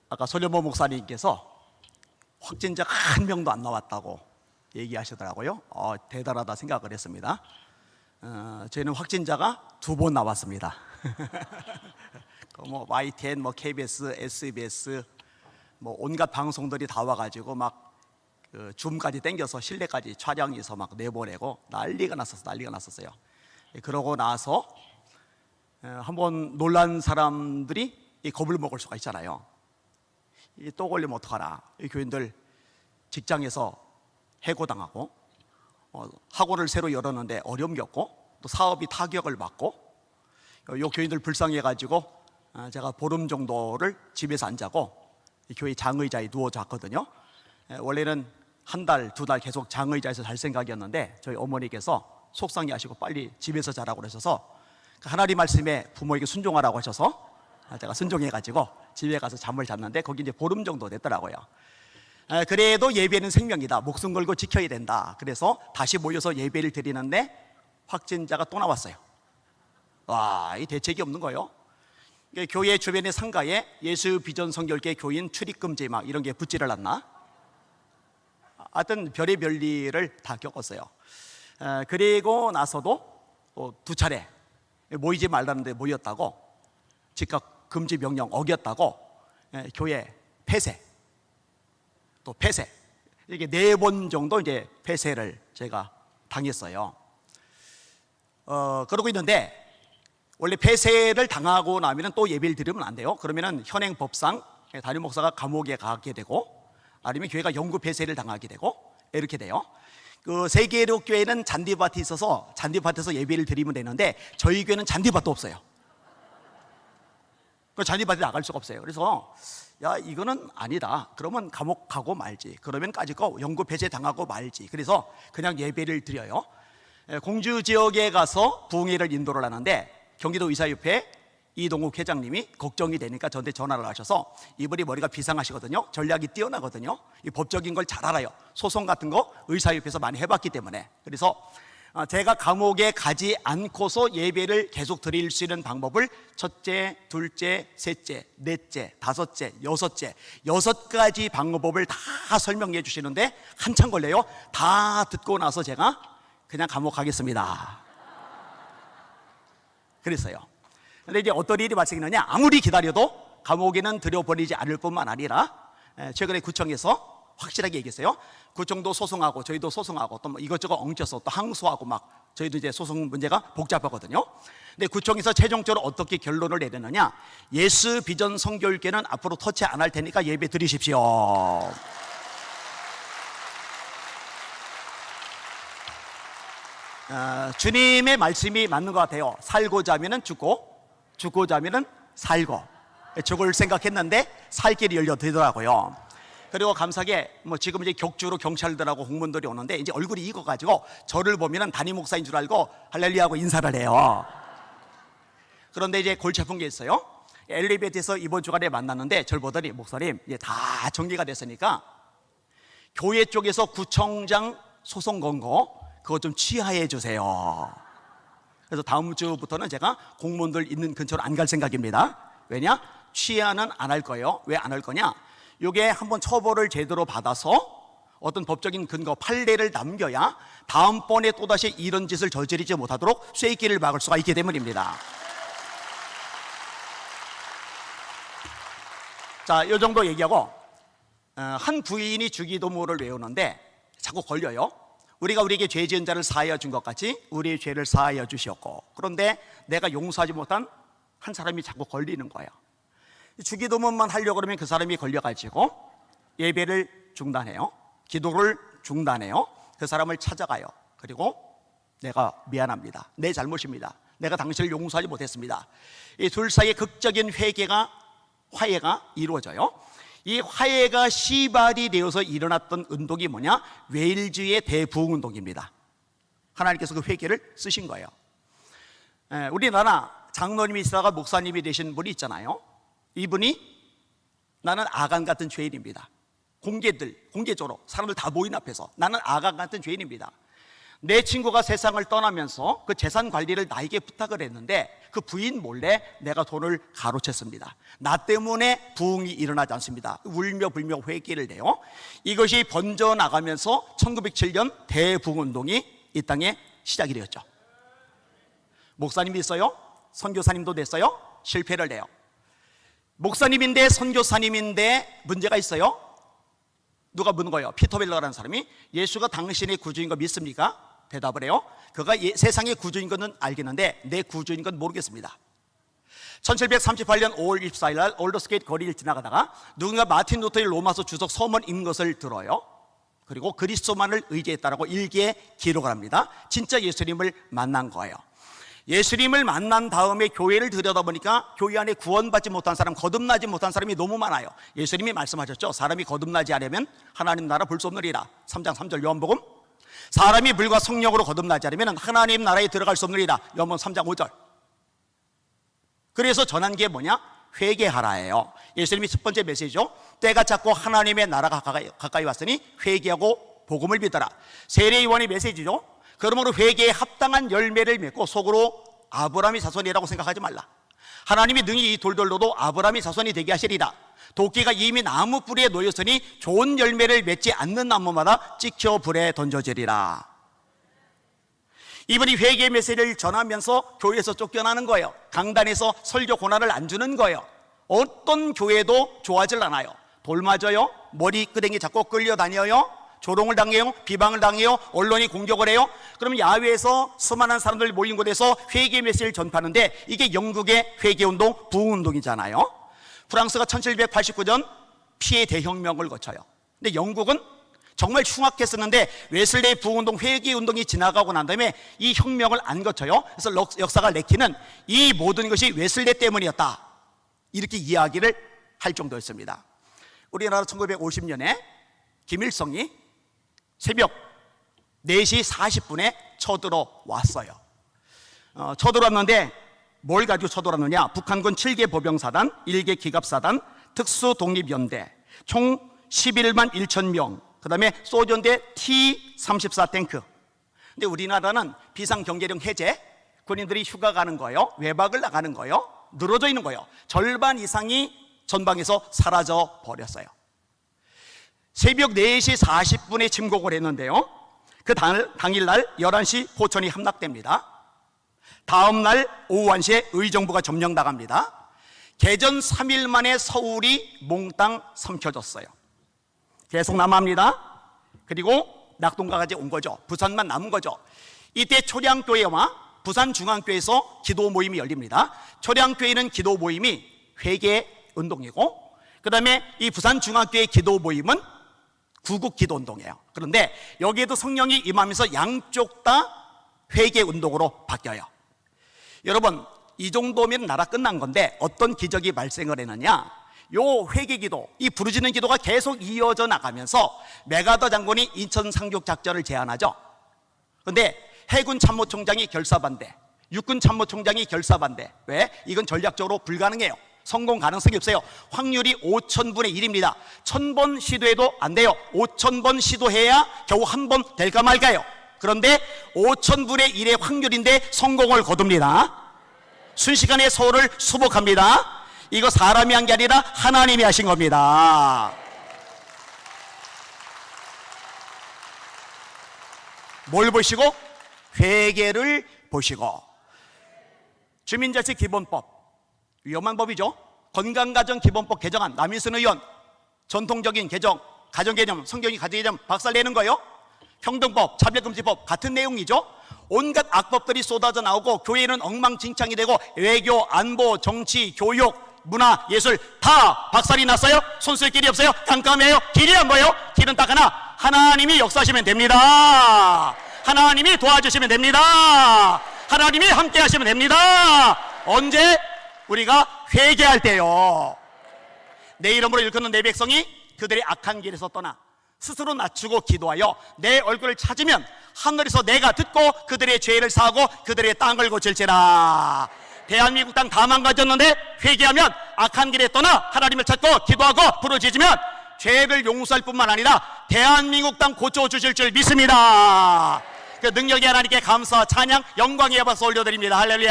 아까 손현모 목사님께서 확진자가 한 명도 안 나왔다고 얘기하시더라고요. 대단하다 생각을 했습니다. 저희는 확진자가 2번 나왔습니다. 뭐 YTN, 뭐 KBS, SBS, 뭐 온갖 방송들이 다 와가지고 막 줌까지 땡겨서 실내까지 촬영해서 막 내보내고 난리가 났었어요. 그러고 나서 한번 놀란 사람들이 이 겁을 먹을 수가 있잖아요. 또 걸리면 어떡하나. 이 교인들 직장에서 해고당하고 학원을 새로 열었는데 어려움 겪고 또 사업이 타격을 받고 요 교인들 불쌍해가지고 제가 보름 정도를 집에서 안 자고 교회 장의자에 누워 잤거든요. 원래는 한 달, 2달 계속 장의자에서 잘 생각이었는데 저희 어머니께서 속상해 하시고 빨리 집에서 자라고 그러셔서 하나님 말씀에 부모에게 순종하라고 하셔서 제가 순종해가지고 집에 가서 잠을 잤는데 거기 이제 보름 정도 됐더라고요. 그래도 예배는 생명이다. 목숨 걸고 지켜야 된다. 그래서 다시 모여서 예배를 드리는데 확진자가 또 나왔어요. 와, 이 대책이 없는 거예요. 교회 주변의 상가에 예수 비전 성결교회 교인 출입금지 막 이런 게 붙지를 않나? 하여튼 별의별 일을 다 겪었어요. 그리고 나서도 또 2차례 모이지 말라는데 모였다고, 즉각 금지 명령 어겼다고 교회 폐쇄, 또 폐쇄, 이게 4번 정도 이제 폐쇄를 제가 당했어요. 그러고 있는데 원래 폐쇄를 당하고 나면은 또 예배를 드리면 안 돼요. 그러면은 현행 법상 담임 목사가 감옥에 가게 되고 아니면 교회가 영구 폐쇄를 당하게 되고 이렇게 돼요. 세계로 교회는 잔디밭이 있어서 잔디밭에서 예배를 드리면 되는데 저희 교회는 잔디밭도 없어요. 잔디밭에 나갈 수가 없어요. 그래서 야, 이거는 아니다. 그러면 감옥 가고 말지. 그러면 까짓거 영구 폐쇄 당하고 말지. 그래서 그냥 예배를 드려요. 공주 지역에 가서 부흥회를 인도를 하는데 경기도 의사협회 이동욱 회장님이 걱정이 되니까 저한테 전화를 하셔서, 이분이 머리가 비상하시거든요. 전략이 뛰어나거든요. 이 법적인 걸 잘 알아요. 소송 같은 거 의사협회에서 많이 해봤기 때문에. 그래서 제가 감옥에 가지 않고서 예배를 계속 드릴 수 있는 방법을 첫째, 둘째, 셋째, 넷째, 다섯째, 여섯째, 6가지 방법을 다 설명해 주시는데 한참 걸려요. 다 듣고 나서 제가 그냥 감옥 가겠습니다 그랬어요. 근데 이제 어떤 일이 발생했느냐, 아무리 기다려도 감옥에는 들여보내지 않을 뿐만 아니라 최근에 구청에서 확실하게 얘기했어요. 구청도 소송하고 저희도 소송하고 또 이것저것 엉켜서 또 항소하고 막 저희도 이제 소송 문제가 복잡하거든요. 근데 구청에서 최종적으로 어떻게 결론을 내렸느냐, 예수 비전 성결교회는 앞으로 터치 안 할 테니까 예배 드리십시오. 주님의 말씀이 맞는 것 같아요. 살고자 하면은 죽고, 죽고자 하면은 살고. 죽을 생각했는데 살 길이 열려들더라고요. 그리고 감사하게 지금 이제 격주로 경찰들하고 공무원들이 오는데 이제 얼굴이 익어가지고 저를 보면은 담임 목사인 줄 알고 할렐루야 하고 인사를 해요. 그런데 이제 골치 아픈 게 있어요. 엘리베이터에서 이번 주간에 만났는데 저를 보더니, 목사님 이제 다 정리가 됐으니까 교회 쪽에서 구청장 소송 건 거 그거 좀 취하해 주세요. 그래서 다음 주부터는 제가 공무원들 있는 근처로 안 갈 생각입니다. 왜냐? 취하는 안 할 거예요. 왜 안 할 거냐? 이게 한번 처벌을 제대로 받아서 어떤 법적인 근거, 판례를 남겨야 다음번에 또다시 이런 짓을 저지르지 못하도록 쐐기를 막을 수가 있기 때문입니다. 자, 이 정도 얘기하고, 한 부인이 주기도문을 외우는데 자꾸 걸려요. 우리가 우리에게 죄 지은 자를 사하여 준 것 같이 우리의 죄를 사하여 주시었고, 그런데 내가 용서하지 못한 한 사람이 자꾸 걸리는 거예요. 주기도문만 하려고 그러면 그 사람이 걸려가지고 예배를 중단해요. 기도를 중단해요. 그 사람을 찾아가요. 그리고 내가 미안합니다. 내 잘못입니다. 내가 당신을 용서하지 못했습니다. 이 둘 사이의 극적인 화해가 이루어져요. 이 화해가 시발이 되어서 일어났던 운동이 뭐냐? 웨일즈의 대부흥운동입니다. 하나님께서 그 회개를 쓰신 거예요. 우리나라 장로님이 있다가 목사님이 되신 분이 있잖아요. 이분이 나는 아간 같은 죄인입니다. 공개적으로 사람들 다 모인 앞에서 나는 아간 같은 죄인입니다. 내 친구가 세상을 떠나면서 그 재산 관리를 나에게 부탁을 했는데 그 부인 몰래 내가 돈을 가로챘습니다. 나 때문에 부흥이 일어나지 않습니다. 울며 불며 회개를 내요. 이것이 번져나가면서 1907년 대부흥운동이 이 땅에 시작이 되었죠. 목사님이 있어요. 선교사님도 됐어요. 실패를 해요. 목사님인데 선교사님인데 문제가 있어요. 누가 묻는 거예요? 피터벨러라는 사람이 예수가 당신의 구주인 거 믿습니까? 대답을 해요. 그가 세상의 구주인 것은 알겠는데 내 구주인 건 모르겠습니다. 1738년 5월 24일 날 올더스게이트 거리를 지나가다가 누군가 마틴 루터의 로마서 주석 서문 읽는 것을 들어요. 그리고 그리스도만을 의지했다라고 일기에 기록을 합니다. 진짜 예수님을 만난 거예요. 예수님을 만난 다음에 교회를 들여다보니까 교회 안에 구원받지 못한 사람, 거듭나지 못한 사람이 너무 많아요. 예수님이 말씀하셨죠. 사람이 거듭나지 않으면 하나님 나라 볼 수 없느니라. 3장 3절 요한복음. 사람이 물과 성령으로 거듭나지 않으면 하나님 나라에 들어갈 수 없느니라. 요한복음 3장 5절. 그래서 전한 게 뭐냐? 회개하라예요. 예수님이 첫 번째 메시지죠. 때가 찼고 하나님의 나라가 가까이 왔으니 회개하고 복음을 믿어라. 세례요한의 메시지죠. 그러므로 회개에 합당한 열매를 맺고 속으로 아브라함의 자손이라고 생각하지 말라. 하나님이 능히 이 돌들로도 아브라함의 자손이 되게 하시리라. 도끼가 이미 나무 뿌리에 놓였으니 좋은 열매를 맺지 않는 나무마다 찍혀 불에 던져지리라. 이분이 회개의 메시지를 전하면서 교회에서 쫓겨나는 거예요. 강단에서 설교 고난을 안 주는 거예요. 어떤 교회도 좋아하질 않아요. 돌 맞아요. 머리끄댕이 잡고 끌려다녀요. 조롱을 당해요. 비방을 당해요. 언론이 공격을 해요. 그러면 야외에서 수많은 사람들 모인 곳에서 회개 메시지를 전파하는데 이게 영국의 회개운동, 부흥운동이잖아요. 프랑스가 1789년 피해 대혁명을 거쳐요. 근데 영국은 정말 흉악했었는데 웨슬레이 부흥운동, 회개운동이 지나가고 난 다음에 이 혁명을 안 거쳐요. 그래서 역사가 내키는 이 모든 것이 웨슬레이 때문이었다, 이렇게 이야기를 할 정도였습니다. 우리나라 1950년에 김일성이 새벽 4시 40분에 쳐들어왔어요. 쳐들어왔는데 뭘 가지고 쳐들어왔느냐? 북한군 7개 보병사단, 1개 기갑사단, 특수독립연대 총 11만 1천 명, 그 다음에 소련대 T-34 탱크. 근데 우리나라는 비상경제령 해제, 군인들이 휴가 가는 거예요. 외박을 나가는 거예요. 늘어져 있는 거예요. 절반 이상이 전방에서 사라져 버렸어요. 새벽 4시 40분에 침공을 했는데요. 그 당일날 11시 포천이 함락됩니다. 다음날 오후 1시에 의정부가 점령당합니다. 개전 3일 만에 서울이 몽땅 삼켜졌어요. 계속 남아합니다. 그리고 낙동강까지 온 거죠. 부산만 남은 거죠. 이때 초량교회와 부산중앙교회에서 기도 모임이 열립니다. 초량교회는 기도 모임이 회개 운동이고, 그 다음에 이 부산중앙교회 기도 모임은 구국 기도 운동이에요. 그런데 여기에도 성령이 임하면서 양쪽 다 회개 운동으로 바뀌어요. 여러분, 이 정도면 나라 끝난 건데 어떤 기적이 발생을 했느냐? 요 회개 기도, 이 부르짖는 기도가 계속 이어져 나가면서 메가더 장군이 인천 상륙 작전을 제안하죠. 그런데 해군 참모총장이 결사반대, 육군 참모총장이 결사반대. 왜? 이건 전략적으로 불가능해요. 성공 가능성이 없어요. 확률이 5,000분의 1입니다. 1,000번 시도해도 안 돼요. 5,000번 시도해야 겨우 한 번 될까 말까요. 그런데 5,000분의 1의 확률인데 성공을 거둡니다. 순식간에 서울을 수복합니다. 이거 사람이 한 게 아니라 하나님이 하신 겁니다. 뭘 보시고? 회개를 보시고. 주민자치 기본법, 위험한 법이죠. 건강가정기본법 개정안, 남인순 의원 전통적인 개정, 가정개념, 성경이 가정개념 박살내는 거예요. 평등법, 차별금지법 같은 내용이죠. 온갖 악법들이 쏟아져 나오고 교회는 엉망진창이 되고 외교, 안보, 정치, 교육, 문화, 예술 다 박살이 났어요. 손쓸 길이 없어요. 깜깜해요. 길이 안 보여요. 길은 딱 하나, 하나님이 역사하시면 됩니다. 하나님이 도와주시면 됩니다. 하나님이 함께 하시면 됩니다. 언제? 우리가 회개할 때요. 내 이름으로 일컫는 내 백성이 그들의 악한 길에서 떠나 스스로 낮추고 기도하여 내 얼굴을 찾으면 하늘에서 내가 듣고 그들의 죄를 사하고 그들의 땅을 고칠지라. 대한민국 땅 다 망가졌는데 회개하면 악한 길에 떠나 하나님을 찾고 기도하고 부르짖으면 죄를 용서할 뿐만 아니라 대한민국 땅 고쳐주실 줄 믿습니다. 그 능력의 하나님께 감사, 찬양, 영광의 박수 올려드립니다. 할렐루야.